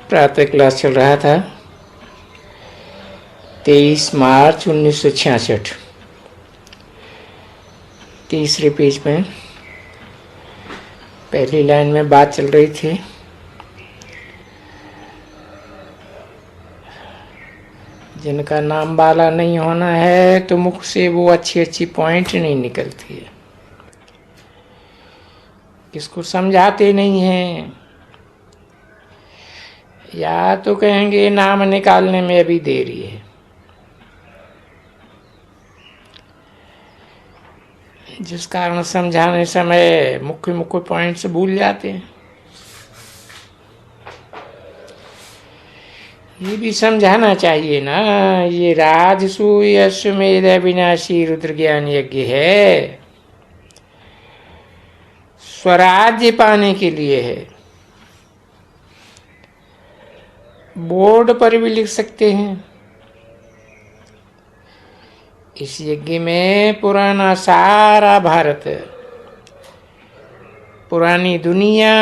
प्रातः क्लास चल रहा था। 23 मार्च 1966। तीसरे पेज में पहली लाइन में बात चल रही थी। जिनका नाम वाला नहीं होना है तो मुख से वो अच्छी अच्छी पॉइंट नहीं निकलती है। किसको समझाते नहीं हैं, या तो कहेंगे नाम निकालने में अभी देरी है। जिस कारण समझाने समय मुख्य मुख्य पॉइंट्स भूल जाते हैं। ये भी समझाना चाहिए ना, ये राजसूय अश्वमेध अविनाशी रुद्र ज्ञान यज्ञ है, स्वराज्य पाने के लिए है। बोर्ड पर भी लिख सकते हैं। इस यज्ञ में पुराना सारा भारत, पुरानी दुनिया,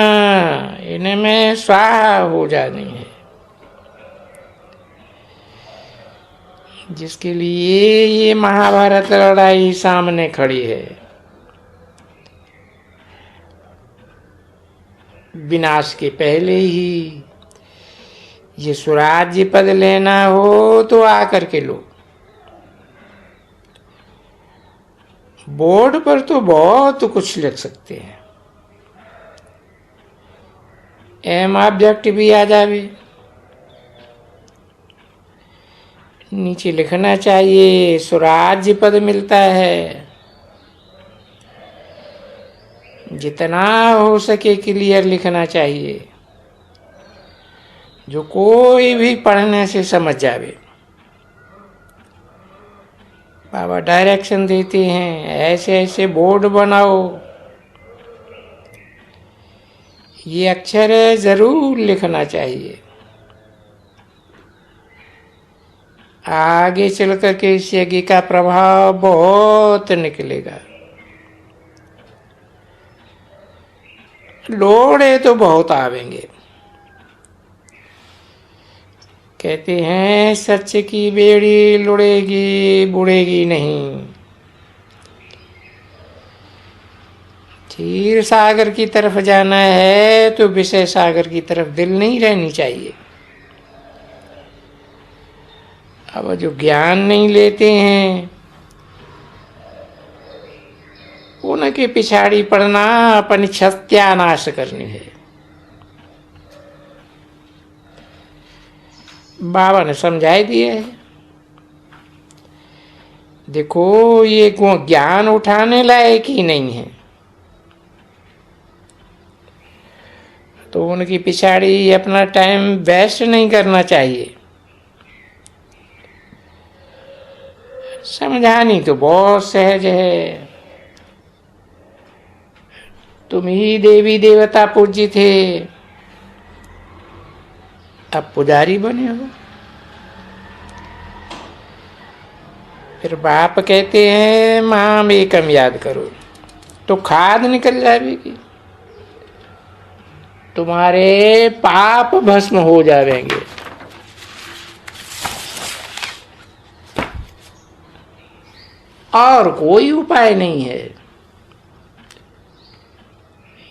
इनमें स्वाहा हो जानी है। जिसके लिए ये महाभारत लड़ाई सामने खड़ी है। विनाश के पहले ही ये स्वराज्य पद लेना हो तो आकर के लो। बोर्ड पर तो बहुत कुछ लिख सकते हैं, एम ऑब्जेक्ट भी आ जावे। नीचे लिखना चाहिए स्वराज्य पद मिलता है। जितना हो सके क्लियर लिखना चाहिए, जो कोई भी पढ़ने से समझ जावे। बाबा डायरेक्शन देते हैं, ऐसे ऐसे बोर्ड बनाओ, ये अक्षर जरूर लिखना चाहिए। आगे चल करके इस यज्ञ का प्रभाव बहुत निकलेगा। लोड़े तो बहुत आवेंगे। कहते हैं सच की बेड़ी लुढ़ेगी बुढ़ेगी नहीं। क्षीर सागर की तरफ जाना है तो विषय सागर की तरफ दिल नहीं रहनी चाहिए। अब जो ज्ञान नहीं लेते हैं उनके पिछाड़ी पड़ना अपनी सत्यानाश करनी है। बाबा ने समझाई दिए है। देखो ये ज्ञान उठाने लायक ही नहीं है, तो उनकी पिछाड़ी अपना टाइम वेस्ट नहीं करना चाहिए। समझानी तो बहुत सहज है। तुम ही देवी देवता पूज्य थे, अब पुजारी बने हो। फिर बाप कहते हैं माम एकम याद करो, तो खाद निकल जाएगी, तुम्हारे पाप भस्म हो जाएंगे। और कोई उपाय नहीं है,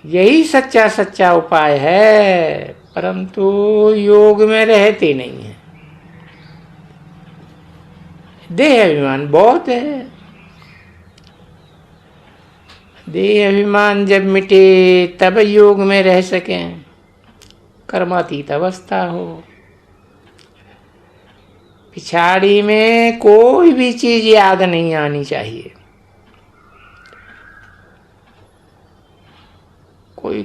यही सच्चा सच्चा उपाय है, परंतु योग में रहते नहीं है। देह अभिमान बहुत है। देह अभिमान जब मिटे तब योग में रह सकें, कर्मातीत अवस्था हो। पिछाड़ी में कोई भी चीज याद नहीं आनी चाहिए।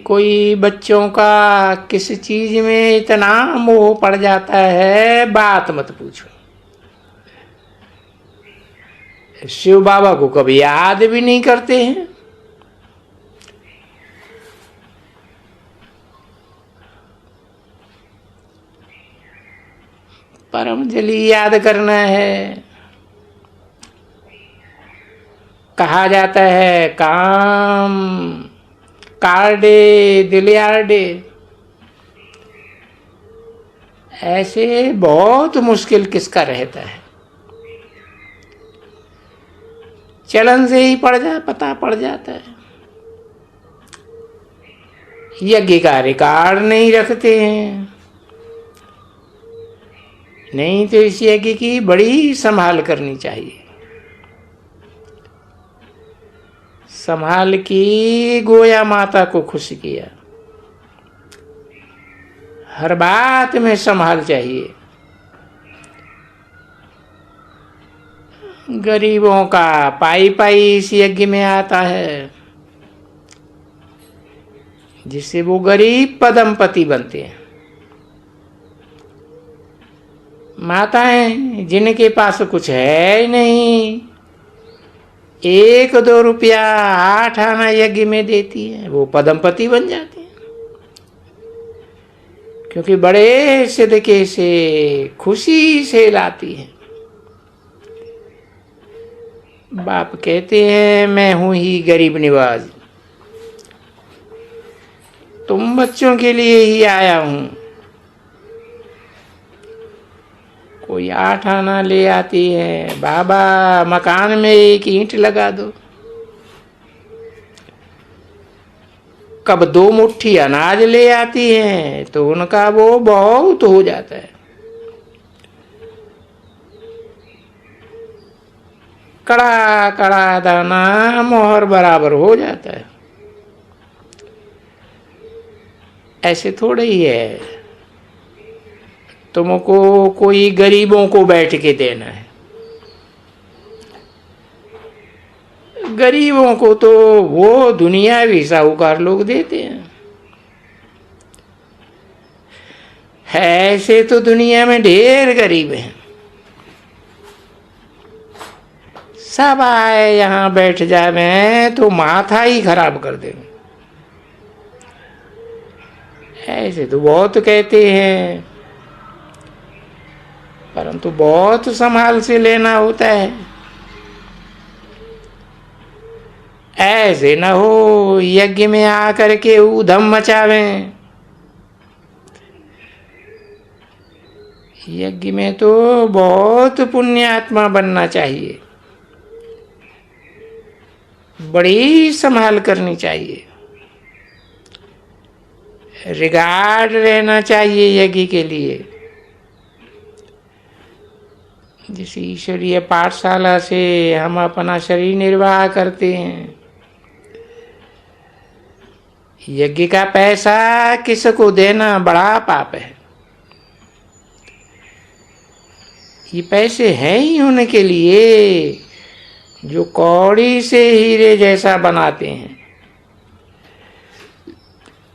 कोई बच्चों का किसी चीज में इतना मोह पड़ जाता है, बात मत पूछो। शिव बाबा को कभी याद भी नहीं करते हैं। परम जली याद करना है। कहा जाता है काम कार्डे दिलियार्डे, ऐसे बहुत मुश्किल किसका रहता है। चलन से ही पता पड़ जाता है। यज्ञ का रिकॉर्ड नहीं रखते हैं, नहीं तो इस यज्ञ की बड़ी संभाल करनी चाहिए। संभाल की गोया माता को खुश किया। हर बात में संभाल चाहिए। गरीबों का पाई पाई इस यज्ञ में आता है, जिससे वो गरीब पदमपति बनते हैं। माताएं जिनके पास कुछ है नहीं, 1-2 रुपया 8 आना यज्ञ में देती है, वो पदमपति बन जाती है। क्योंकि बड़े सदके से खुशी से लाती है। बाप कहते हैं मैं हूं ही गरीब निवाज, तुम बच्चों के लिए ही आया हूं। कोई 8 आना ले आती है, बाबा मकान में 1 ईंट लगा दो। कब 2 मुट्ठी अनाज ले आती है तो उनका वो बहुत हो जाता है। कड़ा कड़ा दाना मोहर बराबर हो जाता है। ऐसे थोड़े ही है तुमको कोई गरीबों को बैठ के देना है। गरीबों को तो वो दुनियावी साहूकार लोग देते हैं। ऐसे तो दुनिया में ढेर गरीब हैं। सब आए यहां बैठ जावे तो माथा ही खराब कर देंगे। ऐसे तो बहुत कहते हैं, परंतु बहुत संभाल से लेना होता है। ऐसे न हो यज्ञ में आकर के ऊधम मचावें। यज्ञ में तो बहुत पुण्यात्मा बनना चाहिए, बड़ी संभाल करनी चाहिए, रिगार्ड रहना चाहिए यज्ञ के लिए। जिस ईश्वरीय पाठशाला से हम अपना शरीर निर्वाह करते हैं, यज्ञ का पैसा किसको देना बड़ा पाप है। ये पैसे हैं ही उनके लिए जो कौड़ी से हीरे जैसा बनाते हैं,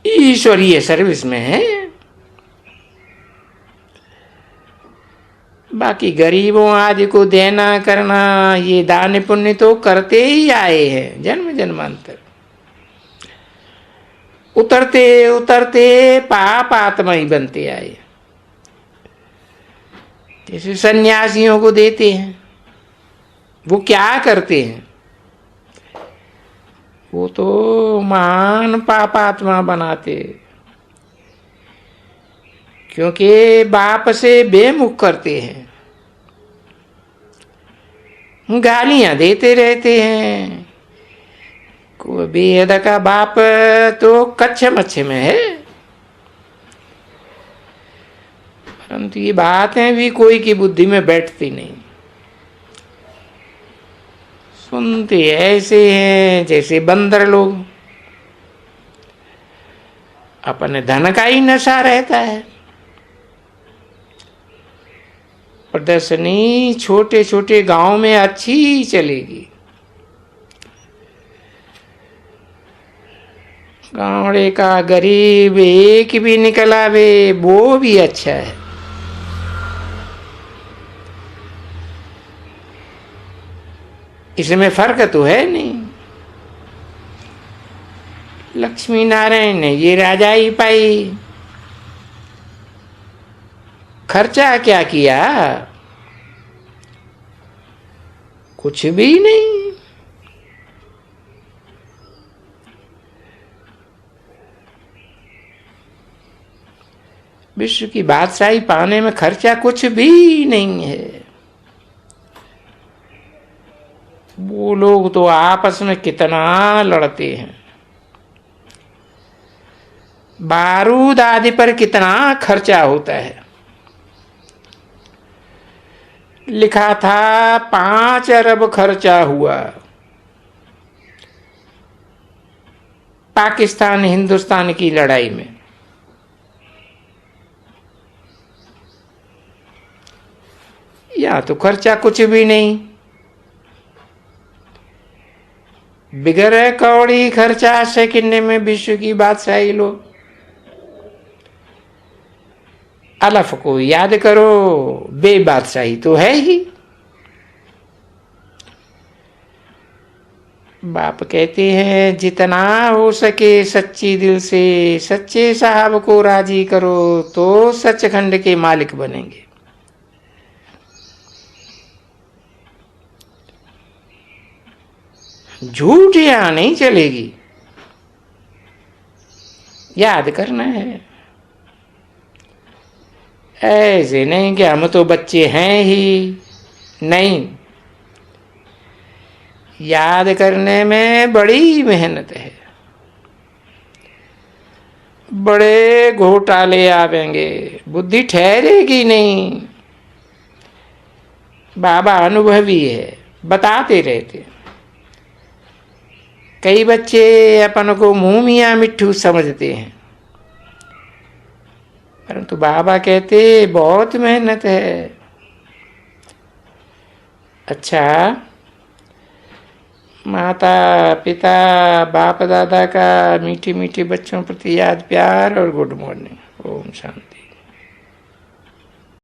ईश्वरीय सर्विस में है। बाकी गरीबों आदि को देना करना, ये दान पुण्य तो करते ही आए हैं जन्म जन्मांतर। उतरते उतरते पाप आत्मा ही बनते आए। जैसे सन्यासियों को देते हैं, वो क्या करते हैं? वो तो महान पापात्मा बनाते, क्योंकि बाप से बेमुख करते हैं, गालियां देते रहते हैं। को बेहद का बाप तो कच्चे मच्छे में है, परंतु ये बातें भी कोई की बुद्धि में बैठती नहीं। सुनते ऐसे हैं जैसे बंदर लोग। अपने धन का ही नशा रहता है। प्रदर्शनी छोटे छोटे गांव में अच्छी चलेगी। गांवड़े का गरीब एक भी निकल आवे वो भी अच्छा है। इसमें फर्क तो है नहीं। लक्ष्मी नारायण ने ये राजाई पाई, खर्चा क्या किया? कुछ भी नहीं। विश्व की बादशाही पाने में खर्चा कुछ भी नहीं है। वो लोग तो आपस में कितना लड़ते हैं, बारूद आदि पर कितना खर्चा होता है। लिखा था 5 अरब खर्चा हुआ पाकिस्तान हिंदुस्तान की लड़ाई में। या तो खर्चा कुछ भी नहीं, बिगड़ कौड़ी खर्चा से किन्ने में विश्व की बादशाही लो। अलफ को याद करो, बेबादशाही तो है ही। बाप कहते हैं जितना हो सके सच्ची दिल से सच्चे साहब को राजी करो तो सचखंड के मालिक बनेंगे। झूठ यहां नहीं चलेगी, याद करना है। ऐसे नहीं कि हम तो बच्चे हैं ही, नहीं, याद करने में बड़ी मेहनत है, बड़े घोटाले आवेंगे, बुद्धि ठहरेगी नहीं। बाबा अनुभवी है, बताते रहते। कई बच्चे अपन को मुंह मियाँ मिट्ठू समझते हैं, परंतु बाबा कहते बहुत मेहनत है। अच्छा, माता पिता बाप दादा का मीठी मीठी बच्चों प्रति याद प्यार और गुड मॉर्निंग। ओम शांति।